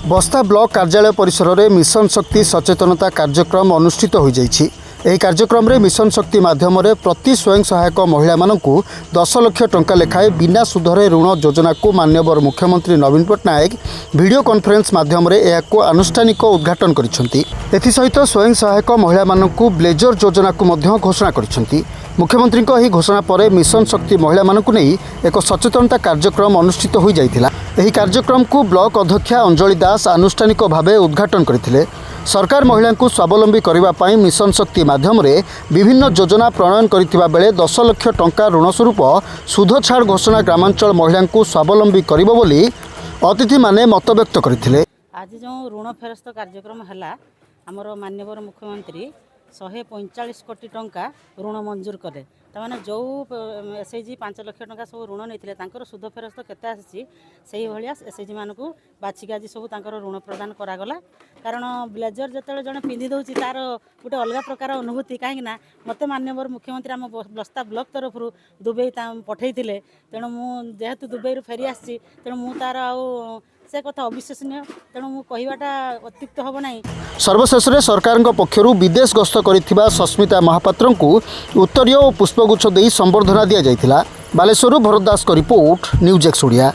बस्ता ब्लॉक कार्यालय परिसर में मिशन शक्ति सचेतनता कार्यक्रम अनुष्ठित हो जाइछि। ଏହି କାର୍ଯ୍ୟକ୍ରମରେ ମିଶନ ଶକ୍ତି ମାଧ୍ୟମରେ ପ୍ରତି ସ୍ୱୟଂ ସହାୟକ ମହିଳାମାନଙ୍କୁ 10 ଲକ୍ଷ ଟଙ୍କା ଲେଖାଏଁ ବିନା ସୁଧରେ ଋଣ ଯୋଜନାକୁ ମାନ୍ୟବର ମୁଖ୍ୟମନ୍ତ୍ରୀ ନବୀନ ପଟ୍ଟନାୟକ ଭିଡ଼ିଓ କନଫରେନ୍ସ ମାଧ୍ୟମରେ ଏହାକୁ ଆନୁଷ୍ଠାନିକ ଉଦ୍ଘାଟନ କରିଛନ୍ତି। ଏଥିସହିତ ସ୍ୱୟଂ ସହାୟକ ମହିଳାମାନଙ୍କୁ ବ୍ଲେଜର ଯୋଜନାକୁ ମଧ୍ୟ ଘୋଷଣା କରିଛନ୍ତି। ମୁଖ୍ୟମନ୍ତ୍ରୀଙ୍କ ଏହି ଘୋଷଣା ପରେ ମିଶନ ଶକ୍ତି ମହିଳାମାନଙ୍କୁ ନେଇ ଏକ ସଚେତନତା କାର୍ଯ୍ୟକ୍ରମ ଅନୁଷ୍ଠିତ ହୋଇଯାଇଥିଲା। ଏହି କାର୍ଯ୍ୟକ୍ରମକୁ ବ୍ଲକ ଅଧ୍ୟକ୍ଷା ଅଞ୍ଜଳି ଦାସ ଆନୁଷ୍ଠାନିକ ଭାବେ ଉଦ୍ଘାଟନ କରିଥିଲେ। सरकार महिला को स्वावलंबी करने मिशन शक्ति माध्यम विभिन्न योजना प्रणयन करथिबा बेले 10 लाख टंका ऋण स्वरूप सुध छाड़ घोषणा ग्रामांचल महिला को स्वावलंबी करिबो बोली अतिथि माने मत व्यक्त करथिले। आज जो ऋण फेरस्त कार्यक्रम है आमर माननीय मुख्यमंत्री 145 कोटी टंका ऋण मंजूर कले ताने जो एसएचजी 5 लाख टंका सब ऋण नहीं सुध फेरस्त केते आसी से एसएचजी मान को बाछिक आज सब ऋण प्रदान करागला। कारण ब्लेजर जो जड़े पिंधि दूसरी तार गोटे अलग प्रकार अनुभूति कहीं मत माननीय मुख्यमंत्री आम बस्ता ब्लॉक तरफ दुबई पठे तेणु मुझे दुबई फेरी आसी तेणु मु तार से कथा अविश्वसनीय तेणु मु कहवाटा अत्युक्त हम ना। सर्वशेष सरकार पक्षर विदेश गस्त कर सस्मिता महापात्र को उत्तरीय और पुष्पगुच्छ दे संबर्धना दि जाइथिला। बालेश्वर भरत दास का रिपोर्ट, न्यूज एक्स ओडिया।